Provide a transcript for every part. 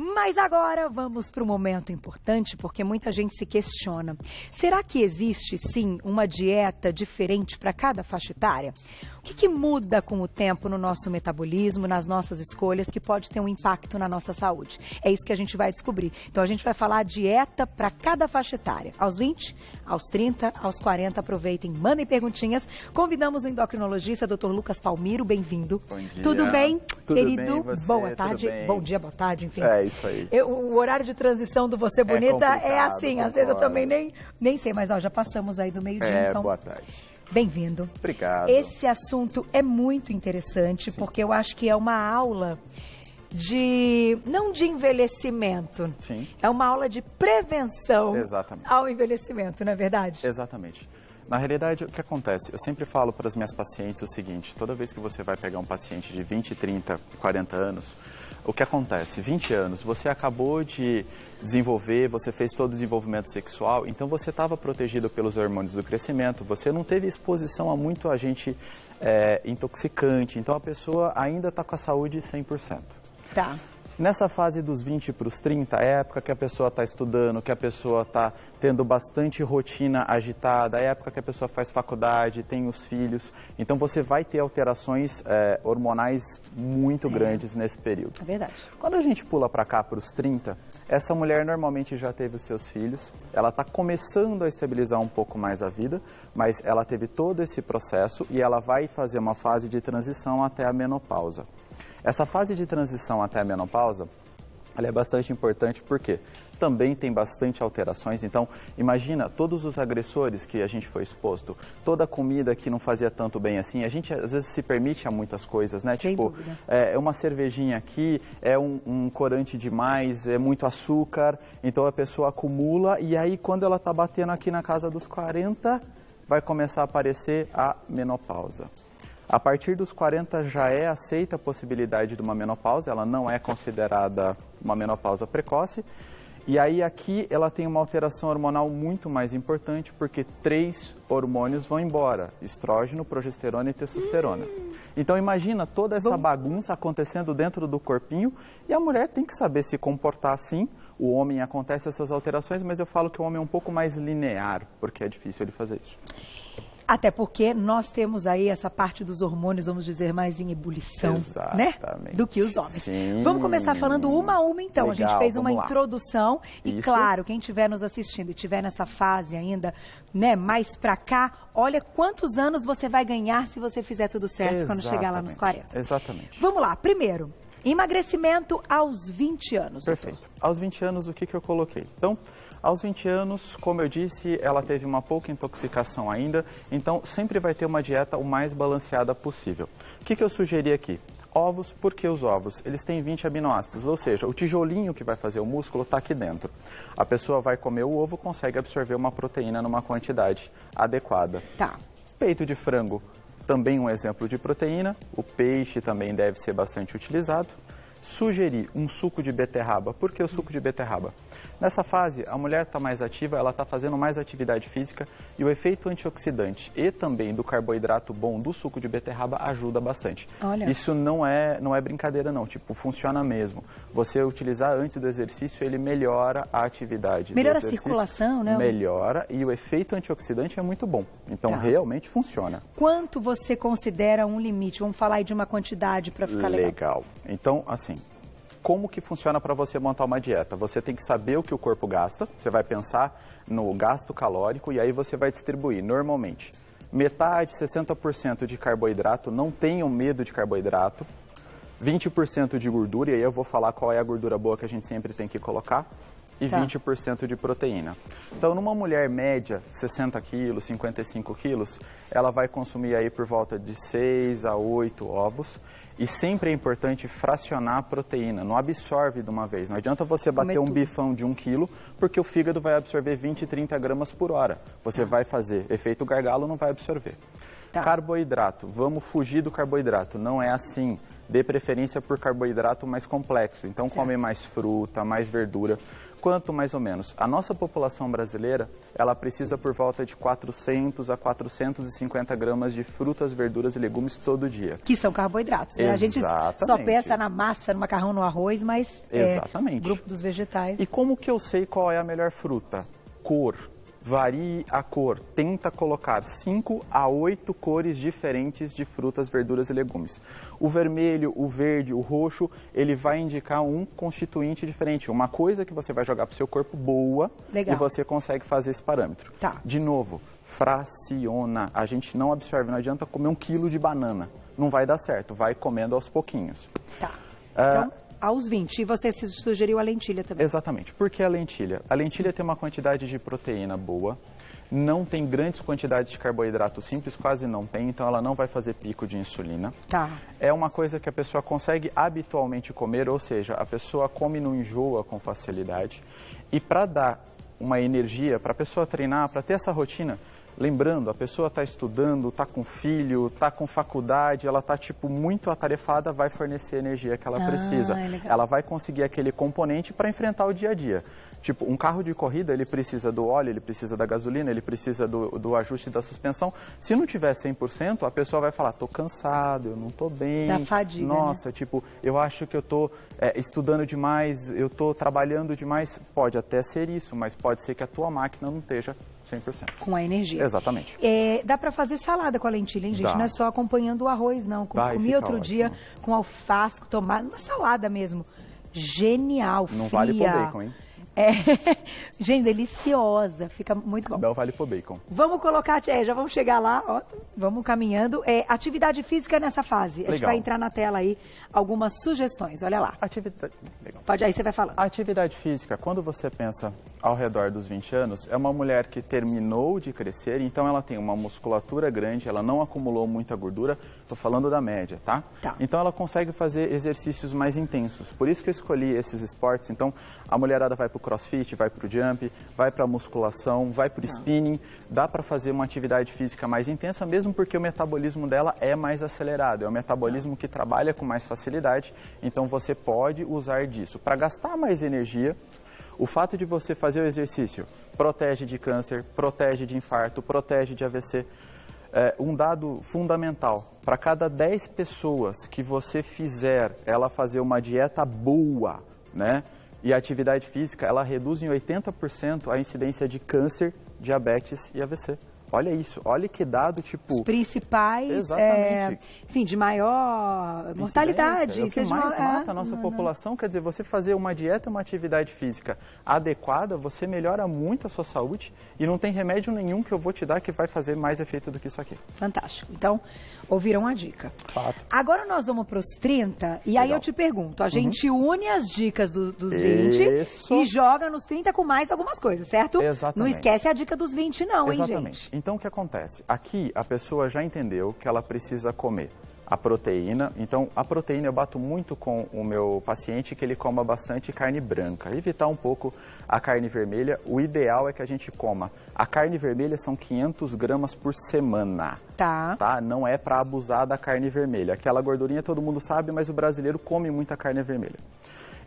Mas agora vamos para um momento importante, porque muita gente se questiona. Será que existe, sim, uma dieta diferente para cada faixa etária? O que muda com o tempo no nosso metabolismo, nas nossas escolhas, que pode ter um impacto na nossa saúde? É isso que a gente vai descobrir. Então, a gente vai falar dieta para cada faixa etária. Aos 20, aos 30, aos 40, aproveitem, mandem perguntinhas. Convidamos o endocrinologista, Dr. Lucas Palmiro, bem-vindo. Bom dia. Tudo bem, Tudo querido? bem, você? Boa tarde, Tudo bem? bom dia, boa tarde, enfim. É isso aí. O horário de transição do Você Bonita é assim, às vezes eu também nem sei, mas já passamos aí do meio-dia, então... Boa tarde. Bem-vindo. Obrigado. Esse assunto é muito interessante, porque eu acho que é uma aula não de envelhecimento, Sim. É uma aula de prevenção ao envelhecimento, não é verdade? Exatamente. Na realidade, o que acontece? Eu sempre falo para as minhas pacientes o seguinte, toda vez que você vai pegar um paciente de 20, 30, 40 anos, o que acontece? 20 anos, você acabou de desenvolver, você fez todo o desenvolvimento sexual, então você estava protegido pelos hormônios do crescimento, você não teve exposição a muito agente intoxicante, então a pessoa ainda está com a saúde 100%. Tá. Nessa fase dos 20 para os 30, é a época que a pessoa está estudando, que a pessoa está tendo bastante rotina agitada, é a época que a pessoa faz faculdade, tem os filhos. Então você vai ter alterações hormonais muito grandes nesse período. É verdade. Quando a gente pula para cá, para os 30, essa mulher normalmente já teve os seus filhos, ela está começando a estabilizar um pouco mais a vida, mas ela teve todo esse processo e ela vai fazer uma fase de transição até a menopausa. Essa fase de transição até a menopausa, ela é bastante importante porque também tem bastante alterações. Então, imagina todos os agressores que a gente foi exposto, toda a comida que não fazia tanto bem assim. A gente, às vezes, se permite a muitas coisas, né? Sem tipo, dúvida. é uma cervejinha aqui, é um corante demais, é muito açúcar. Então, a pessoa acumula e aí, quando ela está batendo aqui na casa dos 40, vai começar a aparecer a menopausa. A partir dos 40 já é aceita a possibilidade de uma menopausa, ela não é considerada uma menopausa precoce. E aí aqui ela tem uma alteração hormonal muito mais importante, porque 3 hormônios vão embora, estrógeno, progesterona e testosterona. Então imagina toda essa bagunça acontecendo dentro do corpinho e a mulher tem que saber se comportar assim. O homem acontece essas alterações, mas eu falo que o homem é um pouco mais linear, porque é difícil ele fazer isso. Até porque nós temos aí essa parte dos hormônios, vamos dizer, mais em ebulição, né? Do que os homens. Sim. Vamos começar falando uma a uma, então. Legal, a gente fez uma introdução e, Isso. claro, quem estiver nos assistindo e estiver nessa fase ainda, né, mais pra cá, olha quantos anos você vai ganhar se você fizer tudo certo quando chegar lá nos 40. Exatamente. Vamos lá, primeiro, emagrecimento aos 20 anos. Perfeito. Aos 20 anos, o que eu coloquei? Então, aos 20 anos, como eu disse, ela teve uma pouca intoxicação ainda, então sempre vai ter uma dieta o mais balanceada possível. O que eu sugeri aqui? Ovos, por que os ovos? Eles têm 20 aminoácidos, ou seja, o tijolinho que vai fazer o músculo está aqui dentro. A pessoa vai comer o ovo, consegue absorver uma proteína numa quantidade adequada. Tá. Peito de frango, também um exemplo de proteína. O peixe também deve ser bastante utilizado. Sugeri um suco de beterraba. Por que o suco de beterraba? Nessa fase, a mulher está mais ativa, ela está fazendo mais atividade física e o efeito antioxidante e também do carboidrato bom do suco de beterraba ajuda bastante. Olha. Isso não é brincadeira não, tipo, funciona mesmo. Você utilizar antes do exercício, ele melhora a atividade. Melhora a circulação, né? Melhora e o efeito antioxidante é muito bom. Então, realmente funciona. Quanto você considera um limite? Vamos falar aí de uma quantidade para ficar legal. Legal. Então, assim, como que funciona para você montar uma dieta? Você tem que saber o que o corpo gasta, você vai pensar no gasto calórico e aí você vai distribuir normalmente. Metade, 60% de carboidrato, não tenham medo de carboidrato. 20% de gordura, e aí eu vou falar qual é a gordura boa que a gente sempre tem que colocar. E 20% de proteína. Então, numa mulher média, 60 quilos, 55 quilos, ela vai consumir aí por volta de 6 a 8 ovos. E sempre é importante fracionar a proteína, não absorve de uma vez. Não adianta você bater um bifão de 1 quilo, porque o fígado vai absorver 20, 30 gramas por hora. Você vai fazer efeito gargalo, não vai absorver. Carboidrato, vamos fugir do carboidrato, não é assim. Dê preferência por carboidrato mais complexo, então come mais fruta, mais verdura. Quanto mais ou menos? A nossa população brasileira, ela precisa por volta de 400 a 450 gramas de frutas, verduras e legumes todo dia. Que são carboidratos, né? A gente só pensa na massa, no macarrão, no arroz, mas exatamente. Grupo dos vegetais. E como que eu sei qual é a melhor fruta? Cor. Varie a cor. Tenta colocar 5 a 8 cores diferentes de frutas, verduras e legumes. O vermelho, o verde, o roxo, ele vai indicar um constituinte diferente. Uma coisa que você vai jogar para o seu corpo boa. Legal. E você consegue fazer esse parâmetro. Tá. De novo, fraciona. A gente não absorve, não adianta comer 1 quilo de banana. Não vai dar certo, vai comendo aos pouquinhos. Tá. Então, aos 20. E você sugeriu a lentilha também. Exatamente. Por que a lentilha? A lentilha tem uma quantidade de proteína boa, não tem grandes quantidades de carboidrato simples, quase não tem, então ela não vai fazer pico de insulina. Tá. É uma coisa que a pessoa consegue habitualmente comer, ou seja, a pessoa come e não enjoa com facilidade. E para dar uma energia, para a pessoa treinar, para ter essa rotina, lembrando, a pessoa está estudando, está com filho, está com faculdade, ela está muito atarefada, vai fornecer a energia que ela precisa. Ela vai conseguir aquele componente para enfrentar o dia a dia. Tipo, um carro de corrida, ele precisa do óleo, ele precisa da gasolina, ele precisa do ajuste da suspensão. Se não tiver 100%, a pessoa vai falar, tô cansado, eu não tô bem. Da fadiga, nossa, né? Tipo, eu acho que eu tô estudando demais, eu tô trabalhando demais. Pode até ser isso, mas pode ser que a tua máquina não esteja 100%. Com a energia. Exatamente. Dá para fazer salada com a lentilha, hein, gente? Dá. Não é só acompanhando o arroz, não. Comi outro ótimo. dia com alface, com tomate, uma salada mesmo. Genial, Não fria. vale pôr bacon, hein? Gente, deliciosa, fica muito bom. Não vale pôr bacon. Vamos colocar, já vamos chegar lá, ó, vamos caminhando. Atividade física nessa fase. A gente vai entrar na tela aí algumas sugestões, olha lá. Legal. Pode, aí você vai falando. A atividade física, quando você pensa ao redor dos 20 anos, é uma mulher que terminou de crescer, então ela tem uma musculatura grande, ela não acumulou muita gordura, estou falando da média, tá? Então ela consegue fazer exercícios mais intensos. Por isso que eu escolhi esses esportes. Então a mulherada vai para o crossfit, vai para o jump, vai para a musculação, vai para o spinning. Dá para fazer uma atividade física mais intensa, mesmo porque o metabolismo dela é mais acelerado. É um metabolismo que trabalha com mais facilidade, então você pode usar disso. Para gastar mais energia, o fato de você fazer o exercício protege de câncer, protege de infarto, protege de AVC. Um dado fundamental, para cada 10 pessoas que você fizer ela fazer uma dieta boa, né? E a atividade física, ela reduz em 80% a incidência de câncer, diabetes e AVC. Olha isso, olha que dado, tipo... Os principais, enfim, de maior mortalidade. É o que mais mata a nossa população. Quer dizer, você fazer uma dieta, uma atividade física adequada, você melhora muito a sua saúde e não tem remédio nenhum que eu vou te dar que vai fazer mais efeito do que isso aqui. Fantástico. Então, ouviram a dica. Fato. Agora nós vamos para os 30 e aí eu te pergunto, a gente une as dicas dos 20 e joga nos 30 com mais algumas coisas, certo? Exatamente. Não esquece a dica dos 20 não, hein, gente? Então, o que acontece? Aqui, a pessoa já entendeu que ela precisa comer a proteína. Então, a proteína eu bato muito com o meu paciente que ele coma bastante carne branca. Evitar um pouco a carne vermelha. O ideal é que a gente coma. A carne vermelha são 500 gramas por semana. Tá? Não é para abusar da carne vermelha. Aquela gordurinha todo mundo sabe, mas o brasileiro come muita carne vermelha.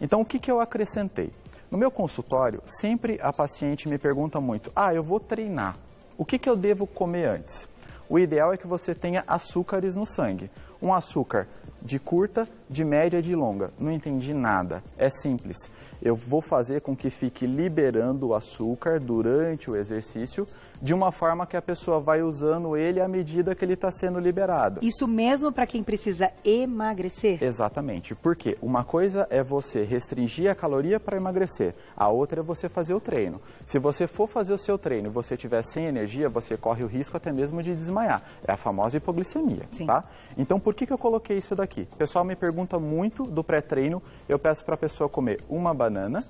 Então, o que eu acrescentei? No meu consultório, sempre a paciente me pergunta muito, eu vou treinar. O que eu devo comer antes? O ideal é que você tenha açúcares no sangue. Um açúcar de curta, de média e de longa. Não entendi nada. É simples. Eu vou fazer com que fique liberando o açúcar durante o exercício, de uma forma que a pessoa vai usando ele à medida que ele está sendo liberado. Isso mesmo para quem precisa emagrecer? Exatamente. Porque uma coisa é você restringir a caloria para emagrecer, a outra é você fazer o treino. Se você for fazer o seu treino e você estiver sem energia, você corre o risco até mesmo de desmaiar. É a famosa hipoglicemia, tá? Então, por que eu coloquei isso daqui? O pessoal me pergunta muito do pré-treino, eu peço para a pessoa comer uma banana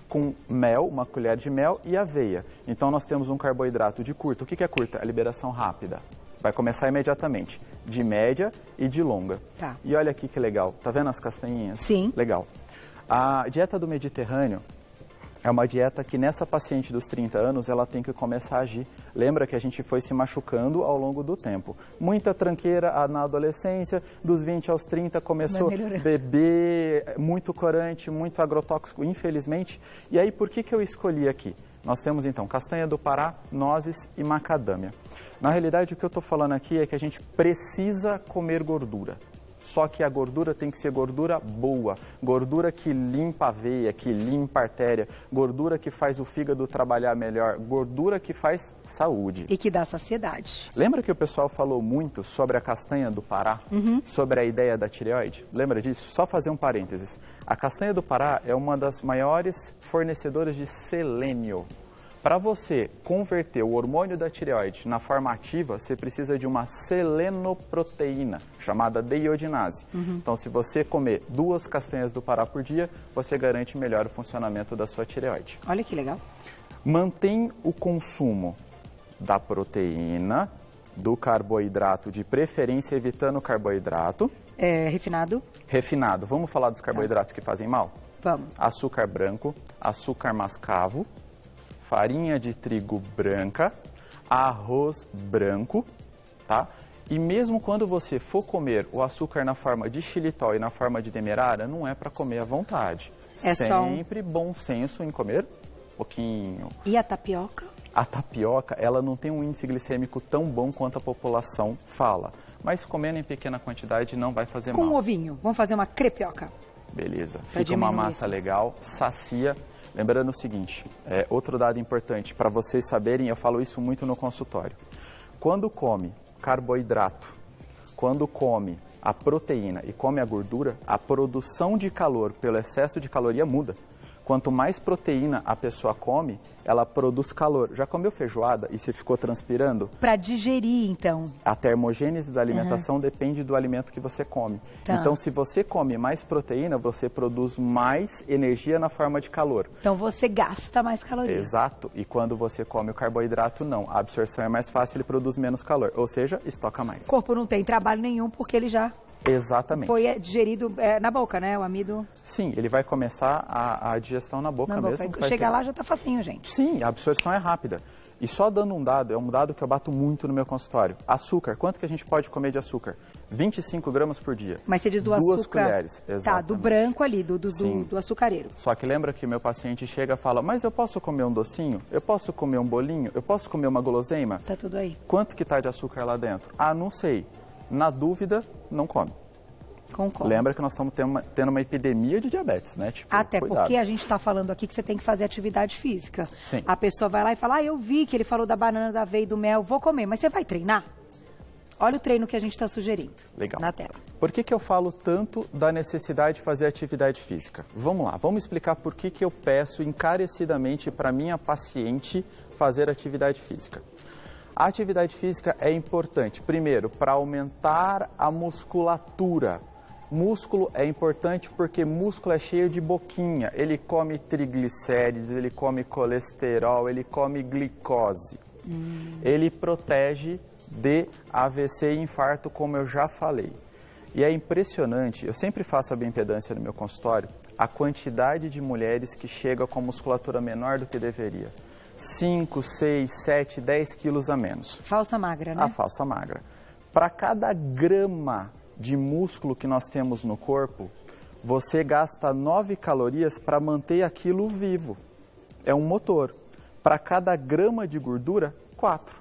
com mel, uma colher de mel e aveia. Então, nós temos um carboidrato de curta. O que é curta? A liberação rápida. Vai começar imediatamente, de média e de longa. E olha aqui que legal, tá vendo as castanhinhas? Sim. Legal. A dieta do Mediterrâneo, É uma dieta que nessa paciente dos 30 anos, ela tem que começar a agir. Lembra que a gente foi se machucando ao longo do tempo. Muita tranqueira na adolescência, dos 20 aos 30 começou a beber, muito corante, muito agrotóxico, infelizmente. E aí, por que eu escolhi aqui? Nós temos então castanha do Pará, nozes e macadâmia. Na realidade, o que eu estou falando aqui é que a gente precisa comer gordura. Só que a gordura tem que ser gordura boa, gordura que limpa a veia, que limpa a artéria, gordura que faz o fígado trabalhar melhor, gordura que faz saúde. E que dá saciedade. Lembra que o pessoal falou muito sobre a castanha do Pará, sobre a ideia da tireoide? Lembra disso? Só fazer um parênteses. A castanha do Pará é uma das maiores fornecedoras de selênio. Para você converter o hormônio da tireoide na forma ativa, você precisa de uma selenoproteína, chamada deiodinase. Então, se você comer 2 castanhas do Pará por dia, você garante melhor o funcionamento da sua tireoide. Olha que legal. Mantém o consumo da proteína, do carboidrato, de preferência evitando o carboidrato. Refinado? Refinado. Vamos falar dos carboidratos que fazem mal? Vamos. Açúcar branco, açúcar mascavo, farinha de trigo branca, arroz branco, tá? E mesmo quando você for comer o açúcar na forma de xilitol e na forma de demerara, não é para comer à vontade. É sempre bom senso em comer um pouquinho. E a tapioca? A tapioca, ela não tem um índice glicêmico tão bom quanto a população fala. Mas comendo em pequena quantidade não vai fazer mal. Com um ovinho. Vamos fazer uma crepioca. Beleza. Fica uma massa legal, sacia. Lembrando o seguinte, outro dado importante, para vocês saberem, eu falo isso muito no consultório. Quando come carboidrato, quando come a proteína e come a gordura, a produção de calor pelo excesso de caloria muda. Quanto mais proteína a pessoa come, ela produz calor. Já comeu feijoada e você ficou transpirando? Para digerir, então. A termogênese da alimentação depende do alimento que você come. Tá. Então, se você come mais proteína, você produz mais energia na forma de calor. Então, você gasta mais calorias. Exato. E quando você come o carboidrato, não. A absorção é mais fácil, ele produz menos calor. Ou seja, estoca mais. O corpo não tem trabalho nenhum porque ele já... Exatamente. Foi digerido na boca, né? O amido. Sim, ele vai começar a digestão na boca mesmo. Chegar lá já tá facinho, gente. Sim, a absorção é rápida. E só dando um dado, é um dado que eu bato muito no meu consultório. Açúcar, quanto que a gente pode comer de açúcar? 25 gramas por dia. Mas você diz do 2 açúcar... colheres, exatamente. Tá, do branco ali, do açucareiro. Só que lembra que meu paciente chega e fala, mas eu posso comer um docinho? Eu posso comer um bolinho? Eu posso comer uma guloseima? Tá tudo aí. Quanto que tá de açúcar lá dentro? Ah, não sei. Na dúvida, não come. Concordo. Lembra que nós estamos tendo uma epidemia de diabetes, né? Tipo, até cuidado. porque a gente está falando aqui que você tem que fazer atividade física. Sim. A pessoa vai lá e fala, eu vi que ele falou da banana, da aveia e do mel, vou comer. Mas você vai treinar? Olha o treino que a gente está sugerindo. Legal. Na tela. Por que eu falo tanto da necessidade de fazer atividade física? Vamos lá, vamos explicar por que eu peço encarecidamente para minha paciente fazer atividade física. A atividade física é importante, primeiro, para aumentar a musculatura. Músculo é importante porque músculo é cheio de boquinha. Ele come triglicérides, ele come colesterol, ele come glicose. Ele protege de AVC e infarto, como eu já falei. E é impressionante, eu sempre faço a bioimpedância no meu consultório, a quantidade de mulheres que chegam com musculatura menor do que deveria. 5, 6, 7, 10 quilos a menos. Falsa magra, né? A falsa magra. Para cada grama de músculo que nós temos no corpo, você gasta 9 calorias para manter aquilo vivo. É um motor. Para cada grama de gordura, 4.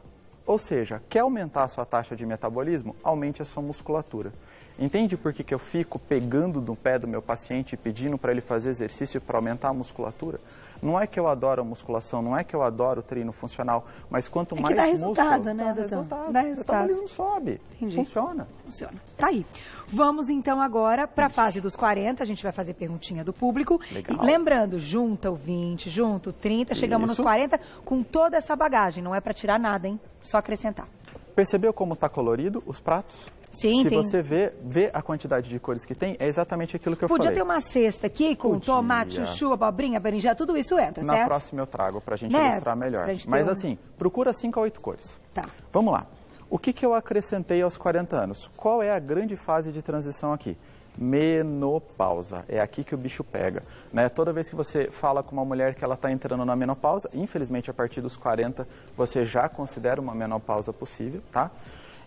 Ou seja, quer aumentar a sua taxa de metabolismo? Aumente a sua musculatura. Entende por que eu fico pegando no pé do meu paciente e pedindo para ele fazer exercício para aumentar a musculatura? Não é que eu adoro a musculação, não é que eu adoro o treino funcional, mas quanto mais dá músculo... resultado, né, dá doutor? resultado. Dá O resultado. metabolismo sobe. Entendi. Funciona. Funciona. Tá aí. Vamos então agora para a fase dos 40, a gente vai fazer perguntinha do público. Legal. E lembrando, junta o 20, junta o 30, chegamos nos Isso. 40 com toda essa bagagem, não é para tirar nada, hein? Só acrescentar. Percebeu como está colorido os pratos? Sim, Se tem. você vê a quantidade de cores que tem, é exatamente aquilo que eu Podia falei. ter uma cesta aqui com Podia. tomate, chuchu, abobrinha, berinjela, tudo isso entra, Na certo? próxima eu trago para a gente Né? ilustrar melhor. Pra gente ter Mas um- assim, procura 5 a 8 cores. Tá. Vamos lá. O que eu acrescentei aos 40 anos? Qual é a grande fase de transição aqui? Menopausa, é aqui que o bicho pega, né? Toda vez que você fala com uma mulher que ela está entrando na menopausa, infelizmente a partir dos 40 você já considera uma menopausa possível, tá?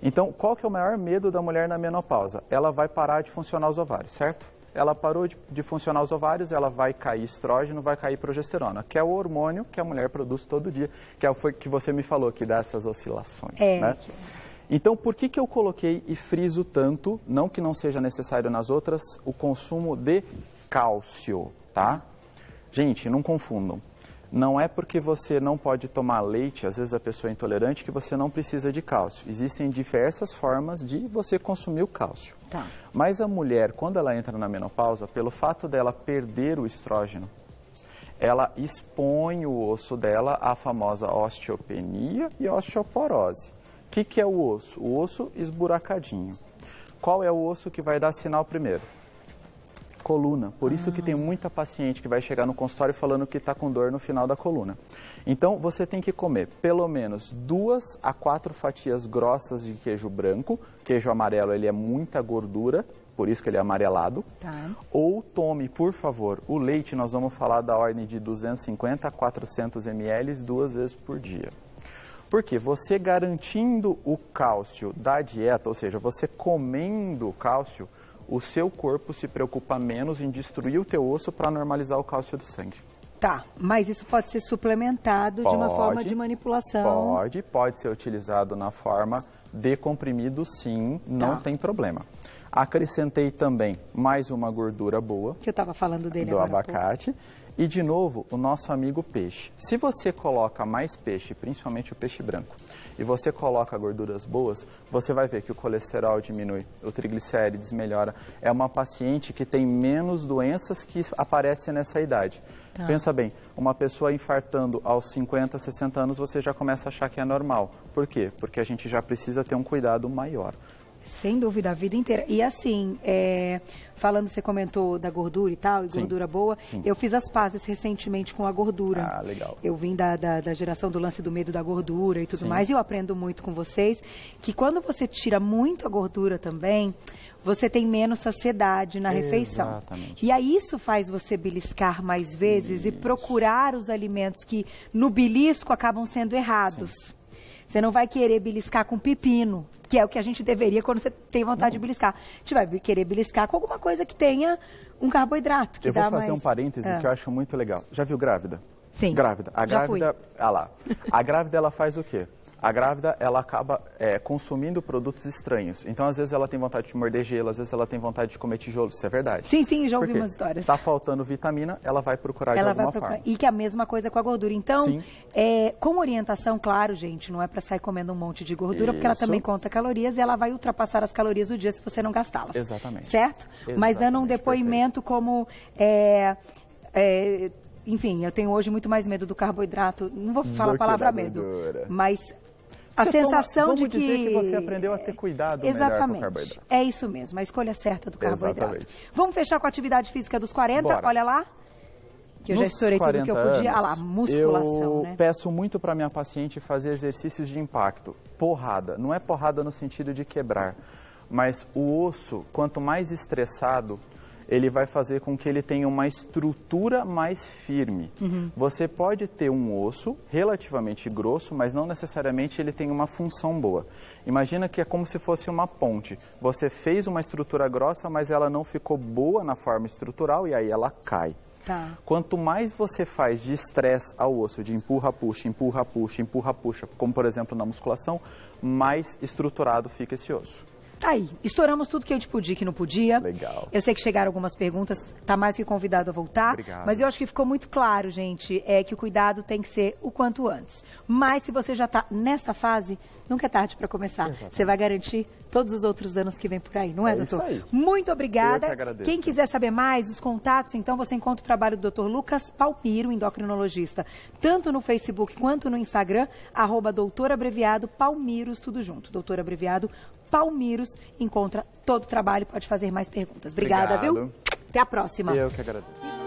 Então, qual que é o maior medo da mulher na menopausa? Ela vai parar de funcionar os ovários, certo? Ela parou de funcionar os ovários, ela vai cair estrógeno, vai cair progesterona, que é o hormônio que a mulher produz todo dia, que é o que você me falou, que dá essas oscilações, né? Então, por que eu coloquei e friso tanto, não que não seja necessário nas outras, o consumo de cálcio, tá? Gente, não confundam. Não é porque você não pode tomar leite, às vezes a pessoa é intolerante, que você não precisa de cálcio. Existem diversas formas de você consumir o cálcio. Tá. Mas a mulher, quando ela entra na menopausa, pelo fato dela perder o estrógeno, ela expõe o osso dela à famosa osteopenia e osteoporose. O que é o osso? O osso esburacadinho. Qual é o osso que vai dar sinal primeiro? Coluna. Por isso que tem muita paciente que vai chegar no consultório falando que está com dor no final da coluna. Então, você tem que comer pelo menos 2 a 4 fatias grossas de queijo branco. Queijo amarelo, ele é muita gordura, por isso que ele é amarelado. Tá. Ou tome, por favor, o leite, nós vamos falar da ordem de 250 a 400 ml 2 vezes por dia. Porque você garantindo o cálcio da dieta, ou seja, você comendo cálcio, o seu corpo se preocupa menos em destruir o teu osso para normalizar o cálcio do sangue. Tá, mas isso pode ser suplementado de uma forma de manipulação? Pode ser utilizado na forma de comprimido, sim, não tem problema. Acrescentei também mais uma gordura boa. Que eu estava falando dele do agora. abacate. E, de novo, o nosso amigo peixe. Se você coloca mais peixe, principalmente o peixe branco, e você coloca gorduras boas, você vai ver que o colesterol diminui, o triglicérides melhora. É uma paciente que tem menos doenças que aparecem nessa idade. Tá. Pensa bem, uma pessoa infartando aos 50, 60 anos, você já começa a achar que é normal. Por quê? Porque a gente já precisa ter um cuidado maior. Sem dúvida, a vida inteira. E assim, falando, você comentou da gordura e tal, e gordura boa, eu fiz as pazes recentemente com a gordura. Ah, legal. Eu vim da geração do lance do medo da gordura e tudo mais, e eu aprendo muito com vocês, que quando você tira muito a gordura também, você tem menos saciedade na refeição. Exatamente. E aí isso faz você beliscar mais vezes e procurar os alimentos que no belisco acabam sendo errados. Sim. Você não vai querer beliscar com pepino, que é o que a gente deveria quando você tem vontade de beliscar. A gente vai querer beliscar com alguma coisa que tenha um carboidrato. Que eu vou fazer um parêntese que eu acho muito legal. Já viu grávida? Sim. Grávida. A grávida, a grávida, ela faz o quê? A grávida, ela acaba consumindo produtos estranhos. Então, às vezes, ela tem vontade de morder gelo, às vezes, ela tem vontade de comer tijolo. Isso é verdade. Sim, já ouvi umas histórias. Está faltando vitamina, ela vai procurar de alguma forma. E que é a mesma coisa com a gordura. Então, com orientação, claro, gente, não é para sair comendo um monte de gordura, porque ela também conta calorias e ela vai ultrapassar as calorias do dia se você não gastá-las. Exatamente. Certo? Exatamente. Mas dando um depoimento como... enfim, eu tenho hoje muito mais medo do carboidrato. Não vou falar a palavra medo, mas... A sensação de que... Vamos dizer que você aprendeu a ter cuidado melhor com o carboidrato. É isso mesmo, a escolha certa do carboidrato. Exatamente. Vamos fechar com a atividade física dos 40? Bora. Olha lá. Que eu já estourei tudo que eu podia. Olha lá, musculação, né? Eu peço muito para minha paciente fazer exercícios de impacto. Porrada. Não é porrada no sentido de quebrar, mas o osso, quanto mais estressado, ele vai fazer com que ele tenha uma estrutura mais firme. Você pode ter um osso relativamente grosso, mas não necessariamente ele tem uma função boa. Imagina que é como se fosse uma ponte. Você fez uma estrutura grossa, mas ela não ficou boa na forma estrutural e aí ela cai. Tá. Quanto mais você faz de estresse ao osso, de empurra, puxa, empurra, puxa, empurra, puxa, como por exemplo na musculação, mais estruturado fica esse osso. Tá aí, estouramos tudo que a gente podia, que não podia. Legal. Eu sei que chegaram algumas perguntas, tá mais que convidado a voltar. Obrigado. Mas eu acho que ficou muito claro, gente, que o cuidado tem que ser o quanto antes. Mas se você já está nessa fase, nunca é tarde para começar. Exatamente. Você vai garantir todos os outros anos que vem por aí, não é, doutor? Isso aí. Muito obrigada. Eu que agradeço. Quem quiser saber mais, os contatos, então você encontra o trabalho do Dr. Lucas Palmiro, endocrinologista, tanto no Facebook quanto no Instagram, @doutorabreviado_Palmiros, tudo junto. Doutor Abreviado Palmiros, encontra todo o trabalho, pode fazer mais perguntas. Obrigada, viu? Até a próxima. Eu que agradeço.